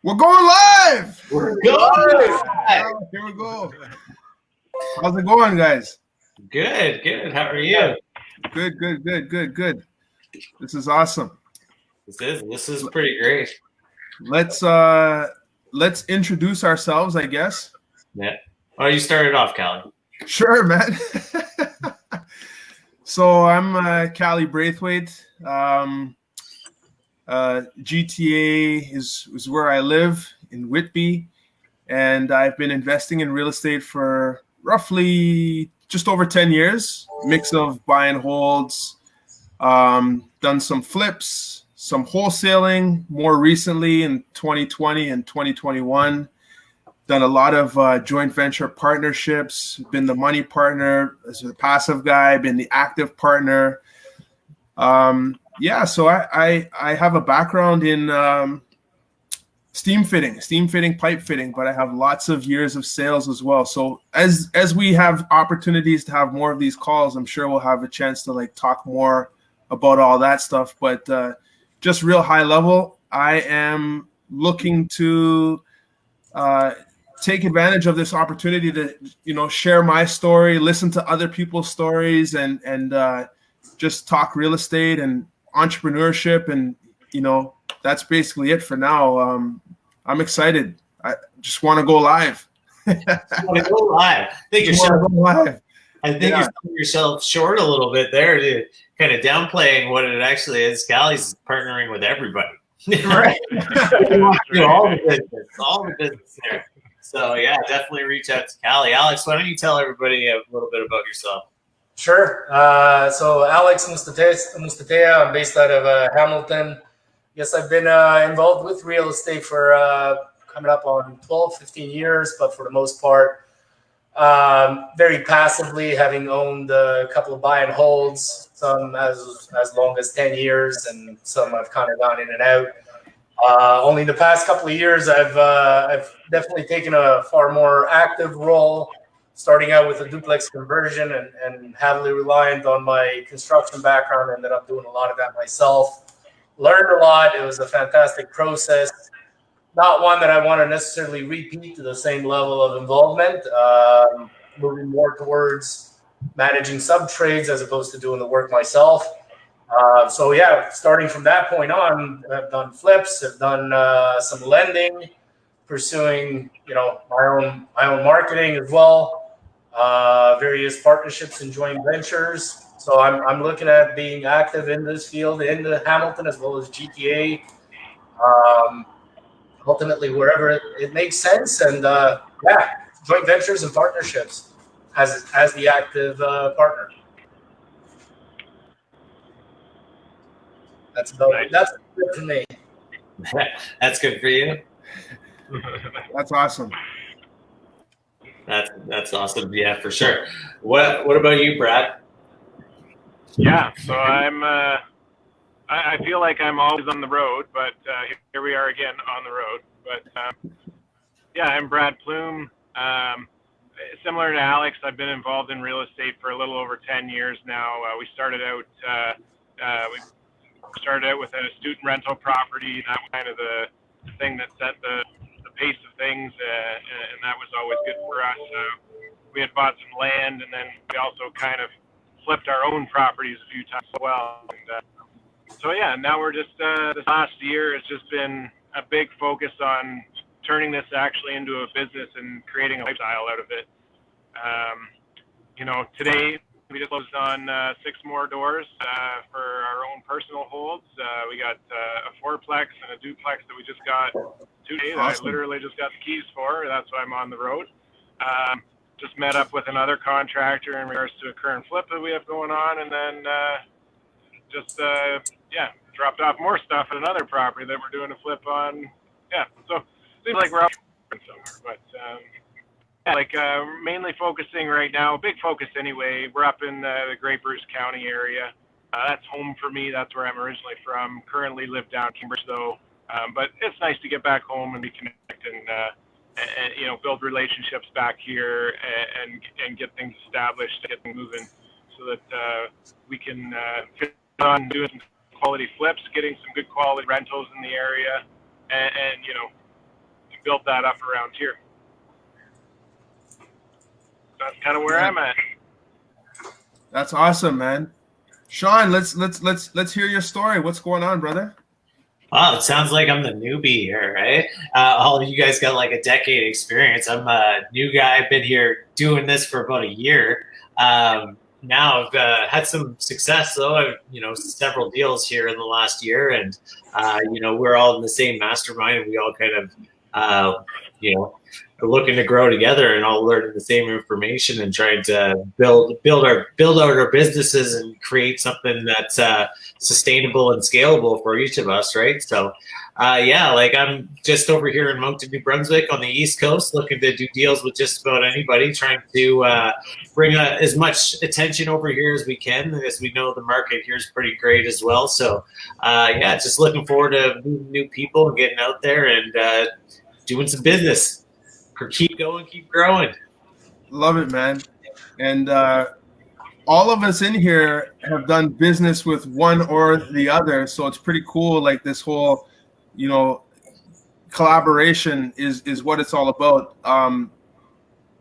We're going live. We're going live. Here we go. How's it going, guys? Good. How are you? Good. This is awesome. This is pretty great. Let's introduce ourselves, I guess. Yeah. Well, you started off, Cali. Sure, man. So I'm Cali Braithwaite. GTA is where I live in Whitby, and I've been investing in real estate for roughly just over 10 years. Mix of buy and holds, done some flips, some wholesaling more recently in 2020 and 2021. Done a lot of joint venture partnerships, been the money partner as a passive guy, been the active partner. So I have a background in steam fitting, pipe fitting, but I have lots of years of sales as well. So as we have opportunities to have more of these calls, I'm sure we'll have a chance to talk more about all that stuff. But just real high level, I am looking to take advantage of this opportunity to share my story, listen to other people's stories, and just talk real estate and entrepreneurship, and that's basically it for now. I'm excited. I just want to go live. Want to go live? I think you're selling yourself short a little bit there, to kind of downplaying what it actually is. Cali's partnering with everybody. Right. all the business there. So yeah, definitely reach out to Cali. Alex, why don't you tell everybody a little bit about yourself? Sure. So Alex Mustatea, I'm based out of Hamilton. Yes, I've been involved with real estate for coming up on 12, 15 years, but for the most part, very passively, having owned a couple of buy and holds, some as long as 10 years, and some I've kind of gone in and out. Only the past couple of years, I've definitely taken a far more active role, starting out with a duplex conversion and heavily reliant on my construction background. Ended up doing a lot of that myself. Learned a lot. It was a fantastic process. Not one that I want to necessarily repeat to the same level of involvement. Moving more towards managing sub-trades as opposed to doing the work myself. So yeah, starting from that point on, I've done flips, I've done some lending, pursuing my own marketing as well, various partnerships and joint ventures. So I'm looking at being active in this field in the Hamilton as well as GTA, ultimately wherever it makes sense, and joint ventures and partnerships as the active partner. That's good for me. That's good for you. That's awesome. That's awesome. Yeah, for sure. What about you, Brad? Yeah, so I feel like I'm always on the road, but here we are again on the road. But I'm Brad Plume. Similar to Alex, I've been involved in real estate for a little over 10 years now. We started out with a student rental property. That was kind of the thing that set the pace of things, and that was always good for us. We had bought some land, and then we also kind of flipped our own properties a few times as well. And now we're just this last year has just been a big focus on turning this actually into a business and creating a lifestyle out of it. Today we just closed on 6 more doors for our own personal holds. We got a 4-plex and a duplex that we just got 2 days. Awesome. I literally just got the keys for. That's why I'm on the road. Just met up with another contractor in regards to a current flip that we have going on, and then dropped off more stuff at another property that we're doing a flip on. So it seems like we're out somewhere, but mainly focusing right now, big focus anyway. We're up in the Great Bruce County area. That's home for me. That's where I'm originally from. Currently live down Cambridge though, but it's nice to get back home and reconnect and build relationships back here and get things established, get things moving, so that we can get on doing some quality flips, getting some good quality rentals in the area, and built that up around here. That's kind of where I'm at. That's awesome, man. Shawn, let's hear your story. What's going on, brother? Wow, it sounds like I'm the newbie here, right? All of you guys got like a decade experience. I'm a new guy. I've been here doing this for about a year. Now I've had some success, though. I've, several deals here in the last year, and we're all in the same mastermind, and we all kind of, are looking to grow together and all learning the same information and trying to build out our businesses and create something that's sustainable and scalable for each of us, right? So, I'm just over here in Moncton, New Brunswick on the East Coast, looking to do deals with just about anybody, trying to bring as much attention over here as we can, as we know the market here is pretty great as well. So, just looking forward to meeting new people and getting out there and doing some business. Keep going, keep growing. Love it, man. And all of us in here have done business with one or the other, so it's pretty cool. Like this whole, collaboration is what it's all about.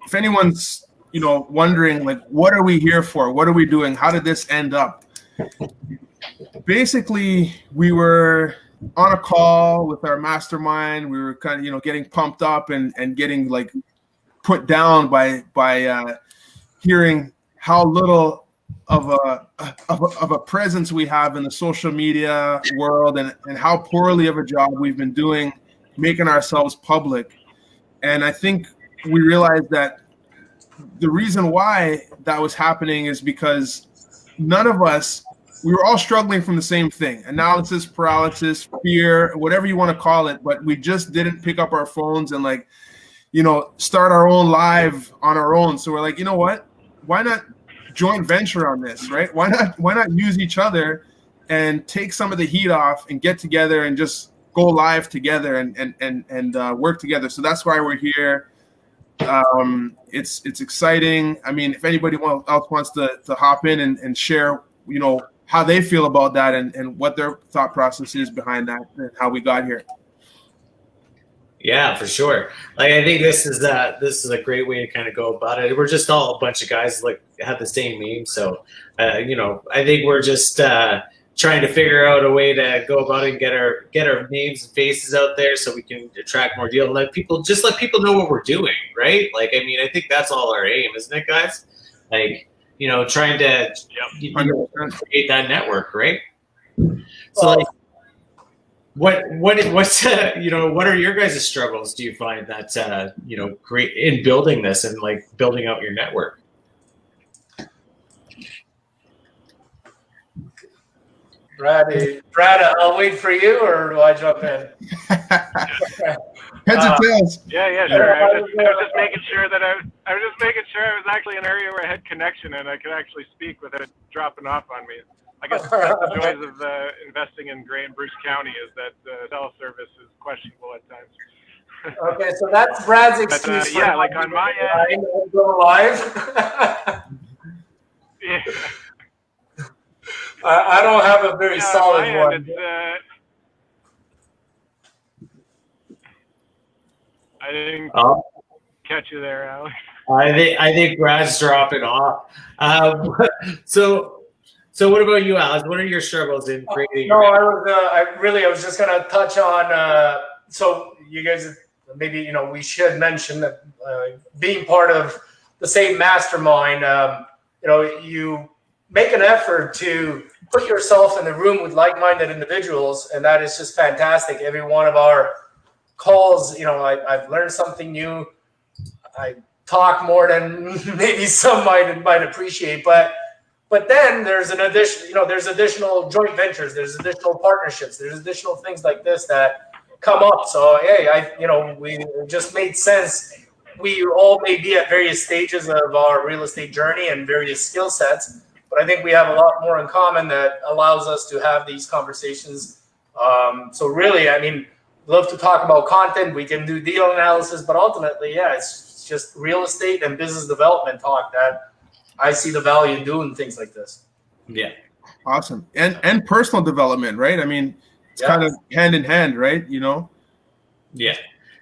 If anyone's, wondering, like, what are we here for? What are we doing? How did this end up? Basically, we were on a call with our mastermind. We were kind of, getting pumped up and getting like put down by hearing how little of a presence we have in the social media world and how poorly of a job we've been doing making ourselves public. And I think we realized that the reason why that was happening is because none of us, we were all struggling from the same thing: analysis paralysis, fear, whatever you want to call it. But we just didn't pick up our phones and start our own live on our own. So we're like, you know what? Why not joint venture on this, right? Why not use each other and take some of the heat off and get together and just go live together and work together. So that's why we're here. It's exciting. I mean, if anybody else wants to hop in and share, how they feel about that and what their thought process is behind that and how we got here. Yeah, for sure. Like, I think this is a great way to kind of go about it. We're just all a bunch of guys have the same name. So, I think we're just trying to figure out a way to go about it and get our names and faces out there so we can attract more deals. Let people know what we're doing, right? Like, I mean, I think that's all our aim, isn't it, guys? Like, trying to create that network, right? So, what are your guys' struggles? Do you find that create in building this and building out your network? Brad, I'll wait for you, or do I jump in? Heads or tails? Yeah, sure. I was just making sure that I was actually in an area where I had connection and I could actually speak without it dropping off on me. I guess that's the joys of investing in Grey and Bruce County is that cell service is questionable at times. Okay, so that's Brad's excuse. But, on my end, go live. Yeah. I don't have a very solid one. I didn't catch you there, Alex. I think Brad's dropping off. So what about you, Alex? What are your struggles in creating? No, I was just gonna touch on. So you guys, maybe we should mention that being part of the same mastermind, you make an effort to put yourself in the room with like-minded individuals, and that is just fantastic. Every one of our calls, I've learned something new. I talk more than maybe some might appreciate, but then there's there's additional joint ventures, there's additional partnerships, there's additional things like this that come up. So hey, we just made sense. We all may be at various stages of our real estate journey and various skill sets, but I think we have a lot more in common that allows us to have these conversations. So really, love to talk about content. We can do deal analysis, but ultimately, it's just real estate and business development talk that I see the value in doing things like this. Yeah. Awesome. And personal development, right? It's kind of hand in hand, right? Yeah.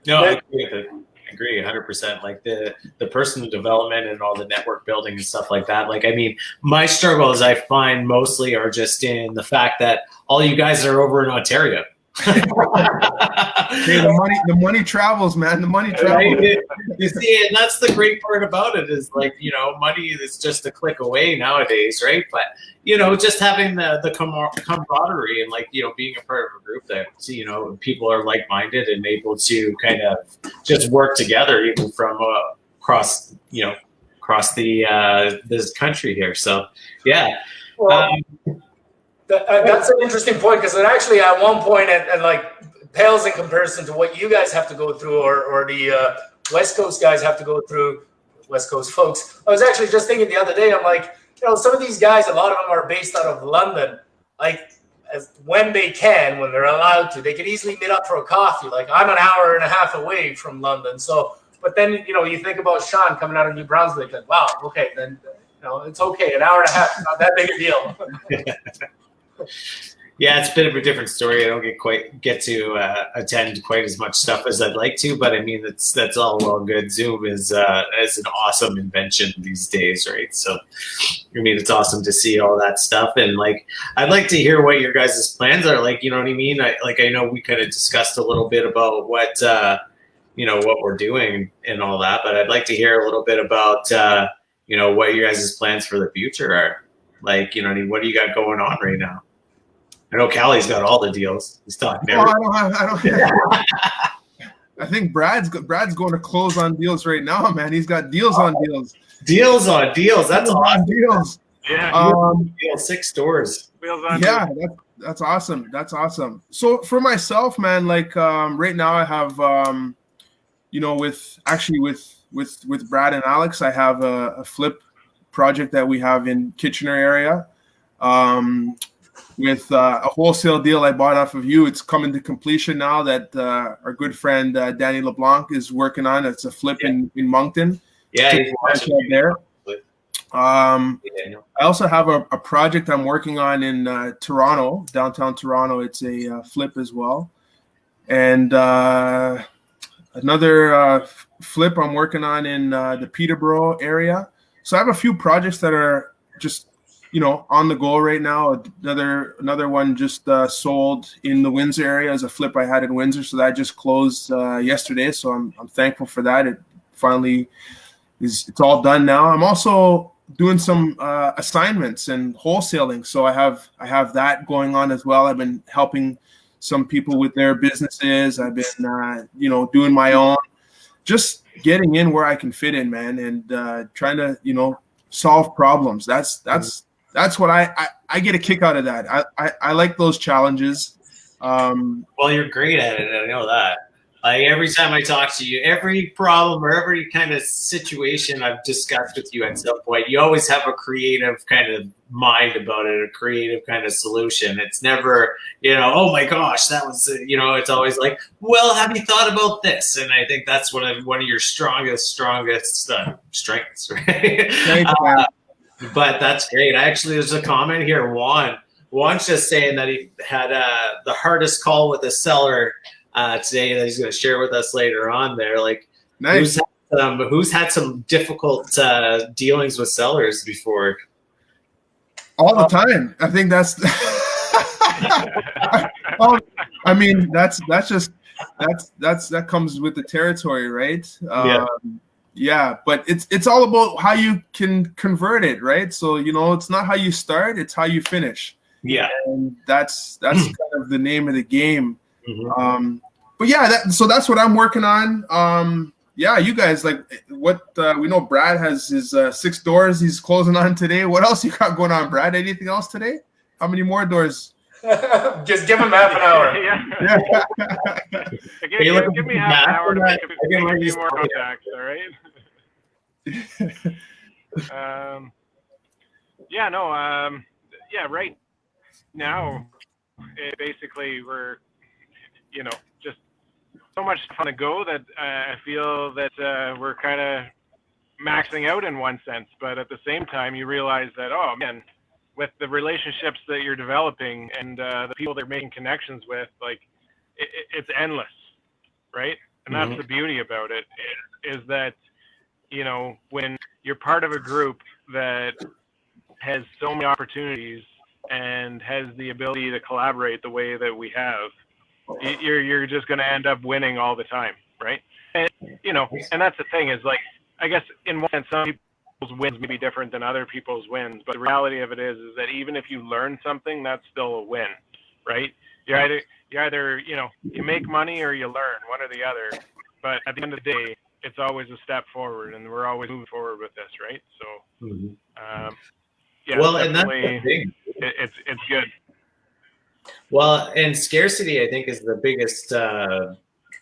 No, I agree with it. I agree 100%. Like the personal development and all the network building and stuff like that. Like, I mean, my struggles I find mostly are just in the fact that all you guys are over in Ontario. Hey, the money travels, man. The money travels. Right? You see, and that's the great part about it is like, you know, money is just a click away nowadays, right? But, you know, just having the camaraderie and like, you know, being a part of a group that, you know, people are like-minded and able to kind of just work together even from across the this country here. So, yeah. Well, that's an interesting point because it actually at one point and like pales in comparison to what you guys have to go through or the West Coast guys have to go through, West Coast folks. I was actually just thinking the other day, I'm like, you know, some of these guys, a lot of them are based out of London. Like when they can, when they're allowed to, they could easily meet up for a coffee. Like I'm an hour and a half away from London. So, but then, you know, you think about Shawn coming out of New Brunswick, like, wow, okay, then, you know, it's okay. An hour and a half is not that big a deal. Yeah, it's a bit of a different story. I don't get to attend quite as much stuff as I'd like to, but I mean that's all well and good. Zoom is an awesome invention these days, right? So, I mean, it's awesome to see all that stuff, and like I'd like to hear what your guys' plans are. Like, you know what I mean? I know we kind of discussed a little bit about what you know, what we're doing and all that, but I'd like to hear a little bit about you know, what your guys' plans for the future are. Like, you know, what do you got going on right now? I know Cali's got all the deals. He's talking. Oh, I don't have. I think Brad's going to close on deals right now, man. He's got deals on deals. Deals on deals. That's awesome. Deals. Yeah. 6 stores. Yeah, that's awesome. That's awesome. So for myself, man, like right now I have you know, with Brad and Alex, I have a flip project that we have in Kitchener area. With a wholesale deal I bought off of you. It's coming to completion now that our good friend Danny LeBlanc is working on. It's a flip in Moncton. Yeah, he's there. I also have a project I'm working on in Toronto, downtown Toronto. It's a flip as well. And another flip I'm working on in the Peterborough area. So I have a few projects that are just, you know, on the go right now. Another one just sold in the Windsor area as a flip I had in Windsor. So that just closed yesterday. So I'm thankful for that. It finally it's all done now. I'm also doing some assignments and wholesaling. So I have that going on as well. I've been helping some people with their businesses. I've been you know, doing my own, just getting in where I can fit in, man, and trying to, you know, solve problems. That's what I get a kick out of that. I like those challenges. Well, you're great at it. I know that. Like every time I talk to you, every problem or every kind of situation I've discussed with you at some point, you always have a creative kind of mind about it, a creative kind of solution. It's never, you know, oh my gosh, that was, you know, it's always like, well, have you thought about this? And I think that's one of your strongest strengths, right? But that's great. Actually, there's a comment here. Juan's just saying that he had the hardest call with a seller today that he's going to share with us later on there. Like, nice. Who's had some difficult dealings with sellers before? All the time. I think that's I mean, that comes with the territory, right? Yeah, but it's all about how you can convert it, right? So, you know, it's not how you start, it's how you finish. Yeah. And that's kind of the name of the game. Mm-hmm. But yeah, so that's what I'm working on. Yeah, you guys, like what we know Brad has his 6 doors he's closing on today. What else you got going on, Brad? Anything else today? How many more doors? Just give him half an hour. Give me half an hour to make a few more contacts, all right? Right now, basically we're, you know, just so much stuff on the go that I feel that we're kind of maxing out in one sense, but at the same time you realize that, oh man, with the relationships that you're developing and the people that you're making connections with, like it's endless, right? And that's the beauty about it, is that, you know, when you're part of a group that has so many opportunities and has the ability to collaborate the way that we have, you're just going to end up winning all the time, right? And, you know, and that's the thing, is like, I guess in one sense, some people's wins may be different than other people's wins, but the reality of it is that even if you learn something, that's still a win, right? You're either, you know, you make money or you learn, one or the other. But at the end of the day, it's always a step forward, and we're always moving forward with this, right? So, yeah, well, and that's definitely, the thing. It's good. Well, and scarcity, I think, is the biggest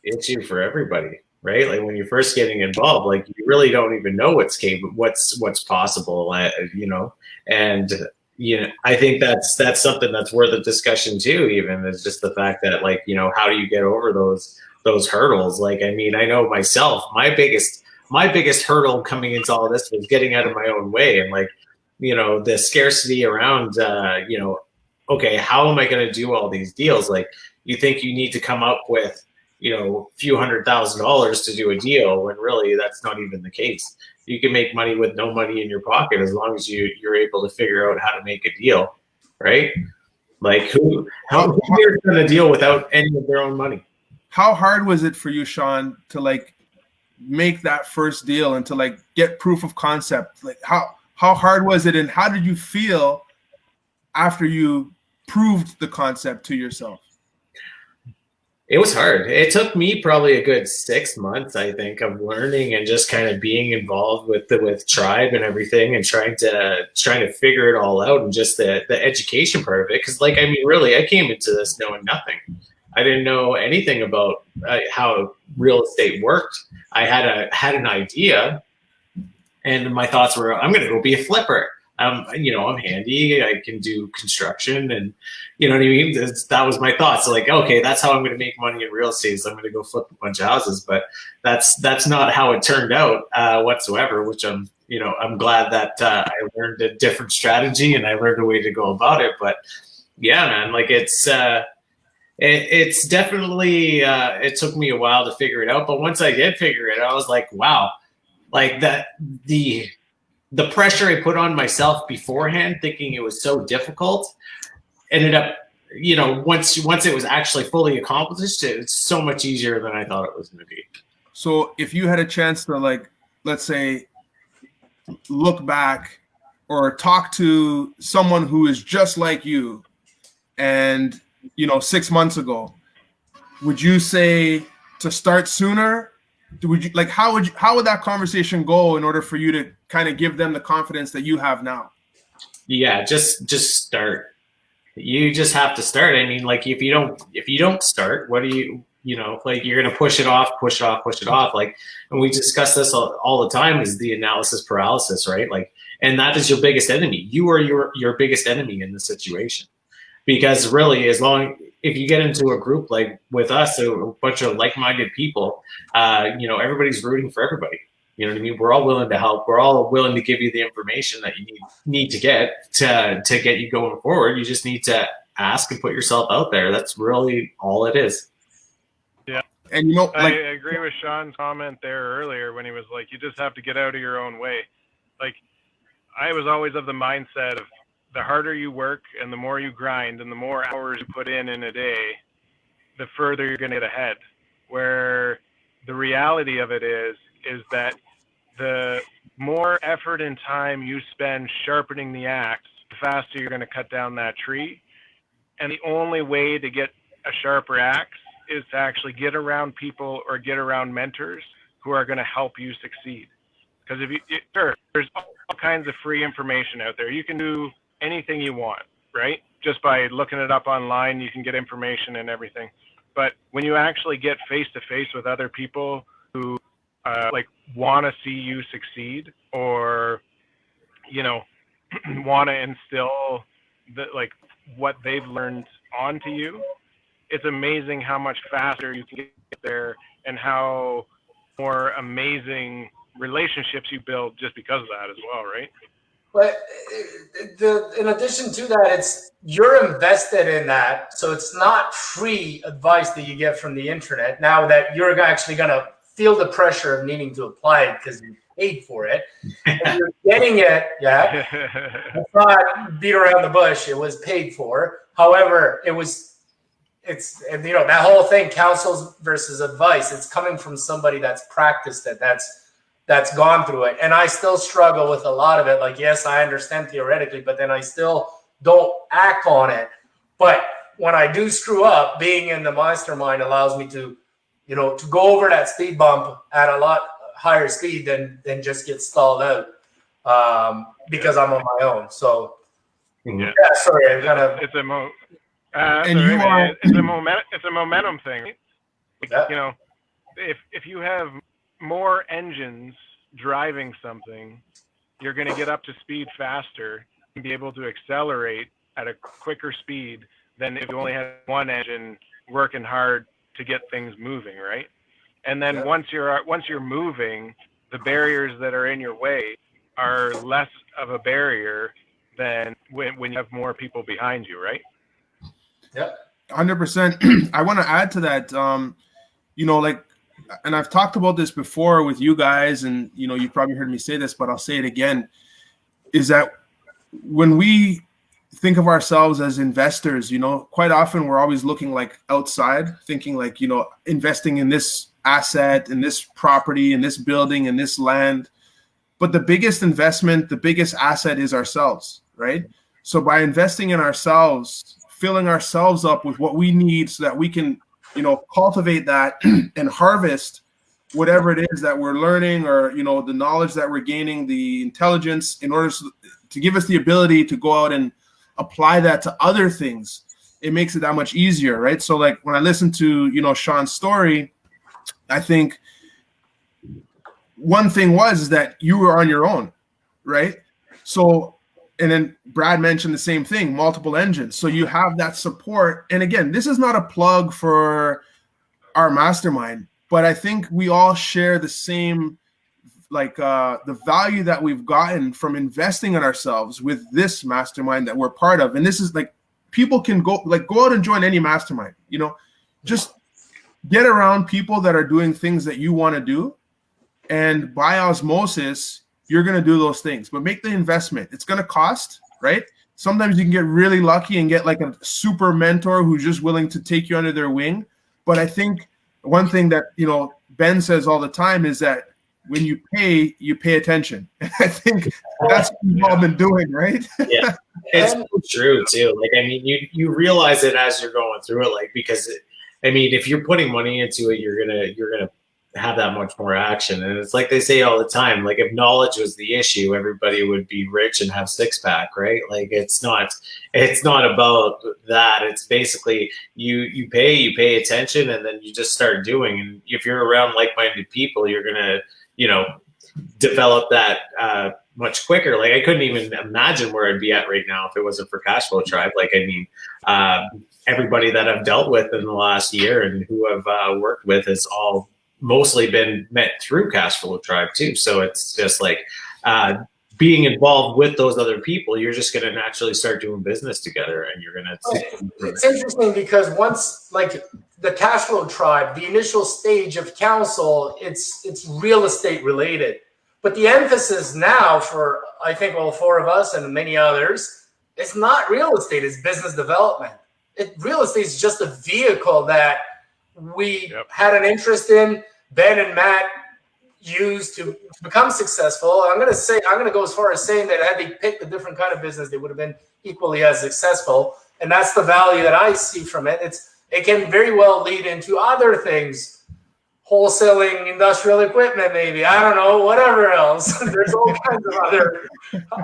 issue for everybody, right? Like when you're first getting involved, like you really don't even know what's possible, you know. And you know, I think that's something that's worth a discussion too. Even is just the fact that, like, you know, how do you get over those hurdles? Like, I mean, I know myself, my biggest hurdle coming into all this was getting out of my own way, and like, you know, the scarcity around, you know, okay, how am I going to do all these deals? Like, you think you need to come up with, you know, a few $100,000 to do a deal, when really that's not even the case. You can make money with no money in your pocket as long as you're able to figure out how to make a deal, right? Like, who here's going to deal without any of their own money? How hard was it for you, Shawn, to like make that first deal and to like get proof of concept? Like how hard was it, and how did you feel after you proved the concept to yourself? It was hard. It took me probably a good 6 months, I think, of learning and just kind of being involved with Tribe and everything, and trying to figure it all out, and just the education part of it. Because, like, I mean, really, I came into this knowing nothing. I didn't know anything about how real estate worked. I had an idea, and my thoughts were, I'm going to go be a flipper. You know, I'm handy. I can do construction, and you know what I mean. That was my thoughts. So like, okay, that's how I'm going to make money in real estate. So I'm going to go flip a bunch of houses. But that's not how it turned out whatsoever. Which I'm glad that I learned a different strategy, and I learned a way to go about it. But yeah, man, like it's definitely it took me a while to figure it out. But once I did figure it out, I was like, wow, like that the pressure I put on myself beforehand, thinking it was so difficult, ended up, you know, once it was actually fully accomplished, it's so much easier than I thought it was going to be. So if you had a chance to, like, let's say, look back or talk to someone who is just like you, and, you know, 6 months ago, would you say to start sooner? Would you, like, how would that conversation go in order for you to kind of give them the confidence that you have now? Yeah, just start. You just have to start. I mean, like, if you don't start, what do you know, like, you're going to push it off. Like, and we discuss this all the time, is the analysis paralysis, right? Like, and that is your biggest enemy. You are your biggest enemy in this situation. Because really, if you get into a group like with us, a bunch of like-minded people, you know, everybody's rooting for everybody. You know what I mean? We're all willing to help. We're all willing to give you the information that you need to get to get you going forward. You just need to ask and put yourself out there. That's really all it is. Yeah. And you know, like, I agree with Shawn's comment there earlier when he was like, you just have to get out of your own way. Like, I was always of the mindset of, the harder you work and the more you grind and the more hours you put in a day, the further you're going to get ahead. Where the reality of it is that the more effort and time you spend sharpening the axe, the faster you're going to cut down that tree. And the only way to get a sharper axe is to actually get around people or get around mentors who are going to help you succeed. Because there's all kinds of free information out there. You can do anything you want, right? Just by looking it up online, you can get information and everything. But when you actually get face to face with other people who like want to see you succeed, or, you know, want to instill like what they've learned onto you, it's amazing how much faster you can get there, and how more amazing relationships you build just because of that as well, right? But in addition to that, you're invested in that, so it's not free advice that you get from the internet. Now that you're actually going to feel the pressure of needing to apply it because you paid for it, and you're getting it. Yeah, it's not beat around the bush. It was paid for. However, it's that whole thing, counsels versus advice. It's coming from somebody that's practiced it. That's gone through it. And I still struggle with a lot of it. Like, yes, I understand theoretically, but then I still don't act on it. But when I do screw up, being in the mastermind allows me to, to go over that speed bump at a lot higher speed than just get stalled out because I'm on my own. So, yeah, sorry, I kind of. It's a it's a momentum thing. Right? Yeah. If you have more engines driving something, you're going to get up to speed faster and be able to accelerate at a quicker speed than if you only had one engine working hard to get things moving, right? And then once you're moving, the barriers that are in your way are less of a barrier than when you have more people behind you, right? Yeah, 100%. I want to add to that. And I've talked about this before with you guys, and you've probably heard me say this, but I'll say it again, is that when we think of ourselves as investors, quite often we're always looking like outside, thinking like, investing in this asset, in this property, in this building, in this land. But the biggest investment, the biggest asset is ourselves, right? So by investing in ourselves, filling ourselves up with what we need so that we can cultivate that and harvest whatever it is that we're learning, or the knowledge that we're gaining, the intelligence, in order to give us the ability to go out and apply that to other things. It makes it that much easier, right? So like when I listen to Shawn's story, I think one thing is that you were on your own, right? So, and then Brad mentioned the same thing, multiple engines. So you have that support. And again, this is not a plug for our mastermind, but I think we all share the same, the value that we've gotten from investing in ourselves with this mastermind that we're part of. And this is like, people can go out and join any mastermind, just get around people that are doing things that you want to do. And by osmosis, you're going to do those things, but make the investment. It's going to cost, right? Sometimes you can get really lucky and get like a super mentor who's just willing to take you under their wing. But I think one thing that, Ben says all the time is that when you pay attention. I think that's what we've all been doing, right? Yeah, it's true too. Like, I mean, you realize it as you're going through it, like, because if you're putting money into it, you're gonna have that much more action. And it's like they say all the time, like, if knowledge was the issue, everybody would be rich and have six-pack, right? Like, it's not about that. It's basically you pay attention, and then you just start doing. And if you're around like-minded people, you're gonna develop that much quicker. Like, I couldn't even imagine where I'd be at right now if it wasn't for Cash Flow Tribe. Like, I mean, everybody that I've dealt with in the last year and who I've worked with has all mostly been met through Cash Flow Tribe too. So it's just like being involved with those other people, you're just going to naturally start doing business together, and you're going to. It's interesting because once, like, the Cash Flow Tribe, the initial stage of counsel, it's real estate related, but the emphasis now for, I think, all four of us and many others, it's not real estate, it's business development. Real estate is just a vehicle that we had an interest in. Ben and Matt used to become successful. I'm going to go as far as saying that had they picked a different kind of business, they would have been equally as successful. And that's the value that I see from it. It can very well lead into other things, wholesaling industrial equipment, maybe, I don't know, whatever else. There's all kinds of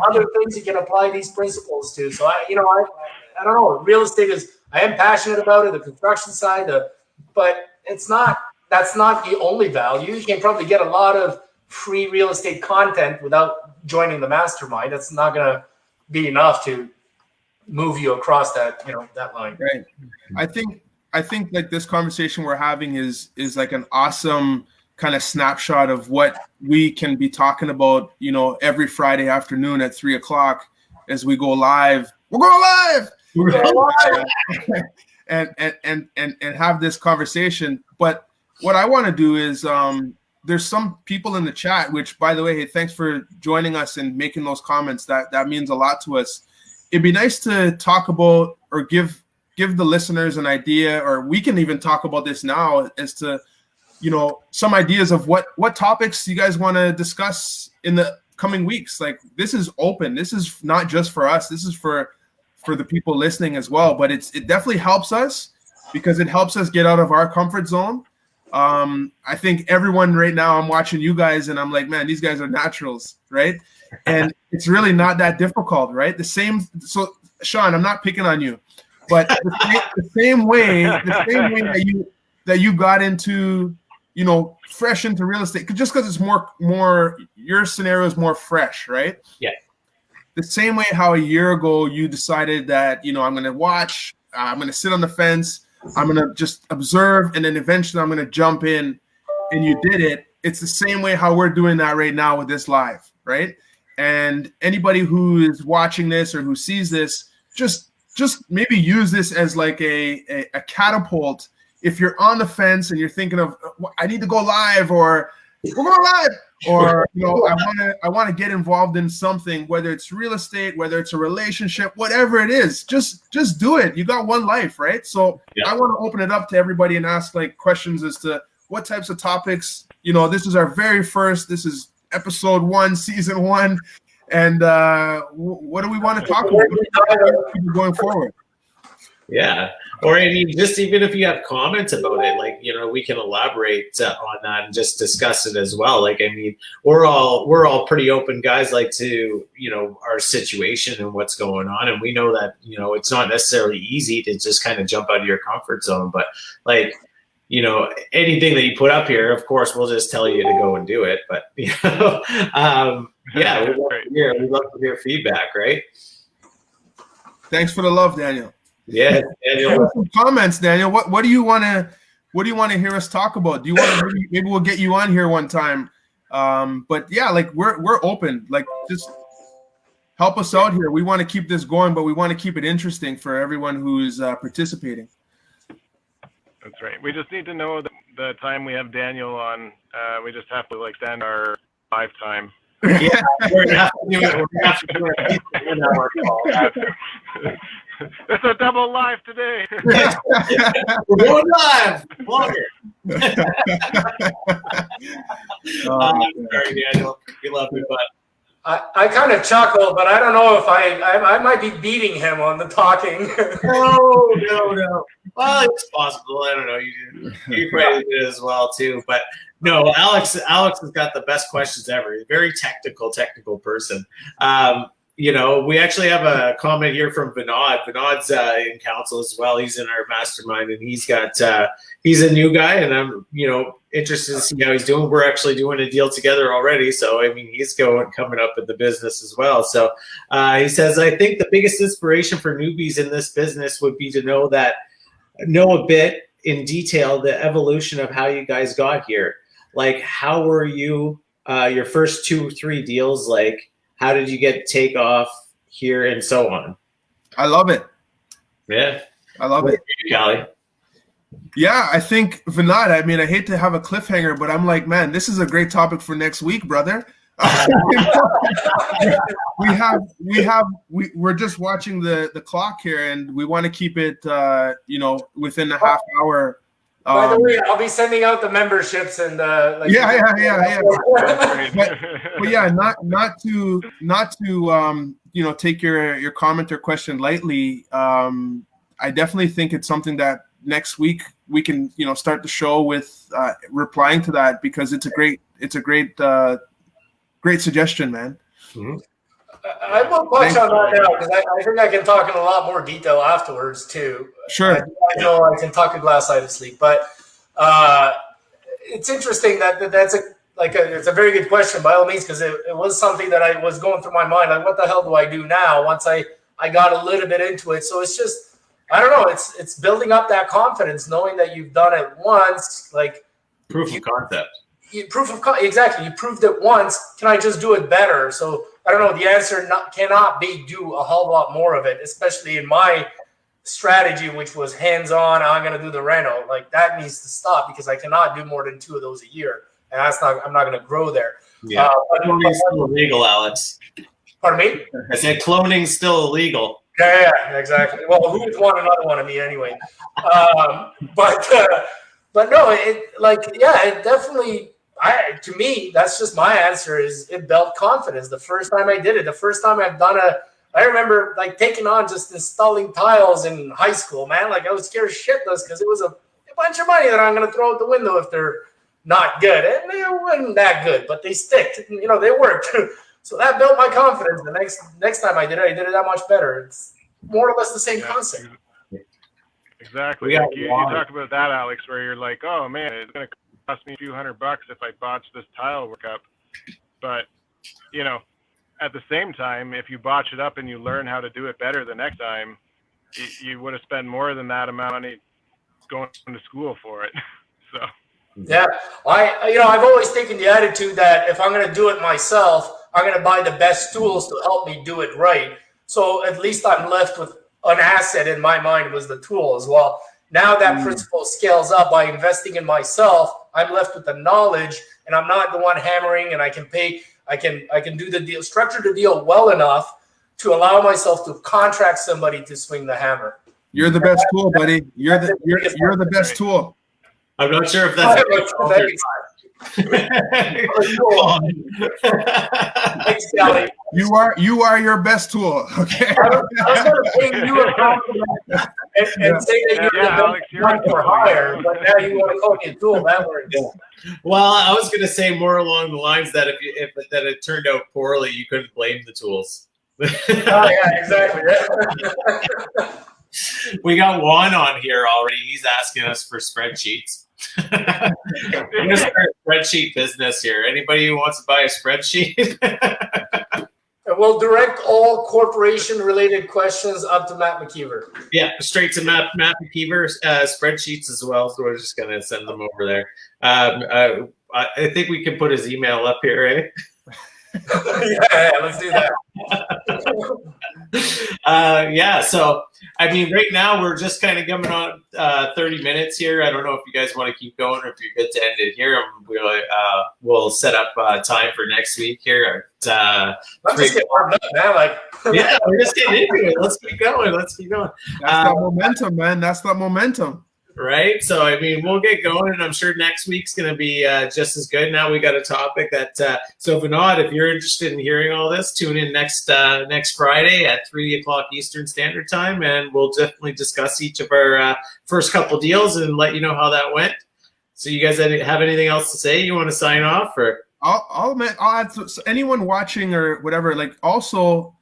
other things you can apply these principles to. So I don't know. Real estate I am passionate about it, the construction side, but that's not the only value. You can probably get a lot of free real estate content without joining the mastermind. That's not going to be enough to move you across that line. Right. I think like this conversation we're having is like an awesome kind of snapshot of what we can be talking about, you know, every Friday afternoon at 3:00 as we go live. We're going live. And have this conversation. But what I want to do is there's some people in the chat, which, by the way, hey, thanks for joining us and making those comments. That means a lot to us. It'd be nice to talk about or give the listeners an idea, or we can even talk about this now as to, you know, some ideas of what topics you guys want to discuss in the coming weeks. Like, this is open. This is not just for us. This is for the people listening as well. But it definitely helps us because it helps us get out of our comfort zone. I think everyone right now, I'm watching you guys and I'm like, man, these guys are naturals, right? And it's really not that difficult, right? So Shawn, I'm not picking on you, but the same way that you got into, you know, fresh into real estate, just because it's more your scenario is more fresh, right? Yeah. The same way how a year ago you decided that, you know, I'm going to watch, I'm going to sit on the fence, I'm going to just observe, and then eventually I'm going to jump in, and you did it. It's the same way how we're doing that right now with this live, right? And anybody who is watching this or who sees this, just maybe use this as like a catapult. If you're on the fence and you're thinking of, I need to go live, or we're going live, or, you know, I want to get involved in something, whether it's real estate, whether it's a relationship, whatever it is, just do it. You got one life, right? So yeah. I want to open it up to everybody and ask like questions as to what types of topics. You know, this is our very first. This is episode 1, season 1, and what do we want to talk about going forward? Yeah. Or I mean, just even if you have comments about it, like, you know, we can elaborate on that and just discuss it as well. Like, I mean, we're all pretty open guys, like, to, you know, our situation and what's going on. And we know that, you know, it's not necessarily easy to just kind of jump out of your comfort zone. But like, you know, anything that you put up here, of course, we'll just tell you to go and do it. But, you know, yeah, we'd love to hear feedback, right? Thanks for the love, Daniel. Yeah, Daniel. Some comments, Daniel. What do you want to hear us talk about? Do you want to maybe we'll get you on here one time? But yeah, like we're open. Like, just help us out here. We want to keep this going, but we want to keep it interesting for everyone who's participating. That's right. We just need to know the time we have Daniel on. We just have to like stand our live time. Yeah, we're gonna have to do it. It's a double live today. We're going live. Sorry, Daniel. We love you, but I kind of chuckle, but I don't know if I might be beating him on the talking. No. Well, it's possible. I don't know. You probably did as well too, but. No, Alex has got the best questions ever. He's a very technical person. You know, we actually have a comment here from Vinod. Vinod's in council as well. He's in our mastermind, and he's a new guy, and I'm, you know, interested to see how he's doing. We're actually doing a deal together already, so I mean, he's coming up in the business as well. So he says, I think the biggest inspiration for newbies in this business would be to know a bit in detail the evolution of how you guys got here. Like, how were you, your first 2-3 deals, like, how did you get take off here and so on? I love it. Yeah. I love it. Cali. Yeah, I think, Vinod, I mean, I hate to have a cliffhanger, but I'm like, man, this is a great topic for next week, brother. We're just watching the clock here, and we want to keep it, you know, within the half hour. By the way, I'll be sending out the memberships and like. Yeah. but yeah, not to you know, take your comment or question lightly. I definitely think it's something that next week we can, you know, start the show with replying to that, because it's a great suggestion, man. Mm-hmm. I will touch on that now, because I think I can talk in a lot more detail afterwards too. Sure. I know I can talk a glass eye to sleep, but it's interesting that's it's a very good question by all means, because it was something that I was going through my mind, like, what the hell do I do now once I got a little bit into it. So it's just, I don't know, it's building up that confidence, knowing that you've done it once, like proof of concept. exactly. You proved it once. Can I just do it better? So I don't know. The answer cannot be do a whole lot more of it, especially in my strategy, which was hands-on. I'm going to do the reno. Like that needs to stop because I cannot do more than 2 of those a year, and I'm not going to grow there. Yeah, cloning's still illegal, Alex. Pardon me? I said cloning's still illegal. Yeah, exactly. Well, who would want another one of me anyway? But no, it definitely. To me, that's just my answer. Is it built confidence? The first time I did it, the first time I've done I remember like taking on just installing tiles in high school, man. Like I was scared shitless because it was a bunch of money that I'm going to throw out the window if they're not good. And they weren't that good, but they stick. You know, they worked. So that built my confidence. The next time I did it that much better. It's more or less the same concept. Exactly. Like you talk about that, Alex, where you're like, oh man, it's going to cost me a few $100 if I botch this tile work up. But, you know, at the same time, if you botch it up and you learn how to do it better the next time, you would have spent more than that amount of money going to school for it. So. Yeah, I've always taken the attitude that if I'm going to do it myself, I'm going to buy the best tools to help me do it right. So at least I'm left with an asset in my mind was the tool as well. Now that principle scales up by investing in myself. I'm left with the knowledge, and I'm not the one hammering. And I can do the deal, structure the deal well enough to allow myself to contract somebody to swing the hammer. You're the best tool, buddy. You're the best tool. I'm not sure if that's Thanks, Kelly. You are your best tool. Okay. I was going to pay you a compliment and say that you're the best one for hire, but now you want to call me a tool. That works. Well, I was going to say more along the lines that if it turned out poorly, you couldn't blame the tools. Oh yeah, exactly. Yeah. We got Juan on here already. He's asking us for spreadsheets. I'm going to start a spreadsheet business here. Anybody who wants to buy a spreadsheet? And we'll direct all corporation-related questions up to Matt McKeever. Yeah, straight to Matt McKeever, spreadsheets as well. So we're just going to send them over there. I think we can put his email up here, eh? Yeah, let's do that. So I mean, right now we're just kind of coming on 30 minutes here. I don't know if you guys want to keep going or if you're good to end it here. We'll set up time for next week here. Let's just get warmed up, man. Yeah, we're just getting into it. Let's keep going. That's that momentum, man. That's that momentum. Right. So, I mean, we'll get going, and I'm sure next week's going to be just as good. Now we got a topic that, so Vinod, if you're interested in hearing all this, tune in next Friday at 3:00 Eastern Standard Time, and we'll definitely discuss each of our first couple deals and let you know how that went. So you guys have anything else to say? You want to sign off? Or I'll add to anyone watching or whatever, also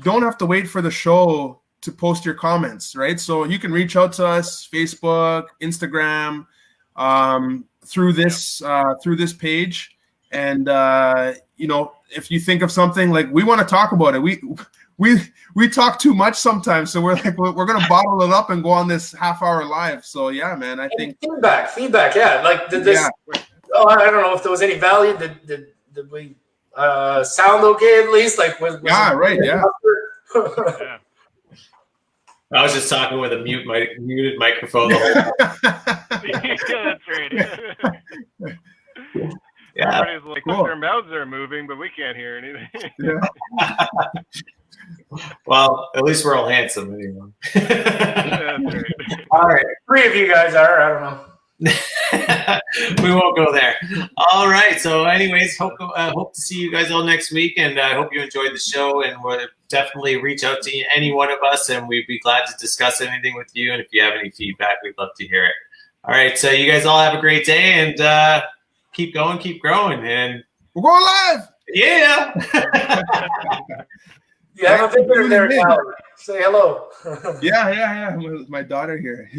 don't have to wait for the show to post your comments, right? So you can reach out to us, Facebook, Instagram, through this page. And if you think of something, we want to talk about it. We talk too much sometimes, so we're gonna bottle it up and go on this half-hour live. So yeah, man, I think feedback, yeah. I don't know if there was any value. Did we sound okay at least? Right, yeah. Yeah. I was just talking with a muted microphone. Yeah, that's right. Yeah. Everybody's like, cool. Their mouths are moving, but we can't hear anything. Yeah. Well, at least we're all handsome anyway. Yeah, that's right. All right. 3 of you guys are. I don't know. We won't go there. All right. So, anyways, hope to see you guys all next week, and I hope you enjoyed the show. And we'll definitely reach out to any one of us, and we'd be glad to discuss anything with you. And if you have any feedback, we'd love to hear it. All right. So, you guys all have a great day, and keep going, keep growing, and we're going live. Yeah. You have a visitor there, Cal. Say hello. Yeah. With my daughter here.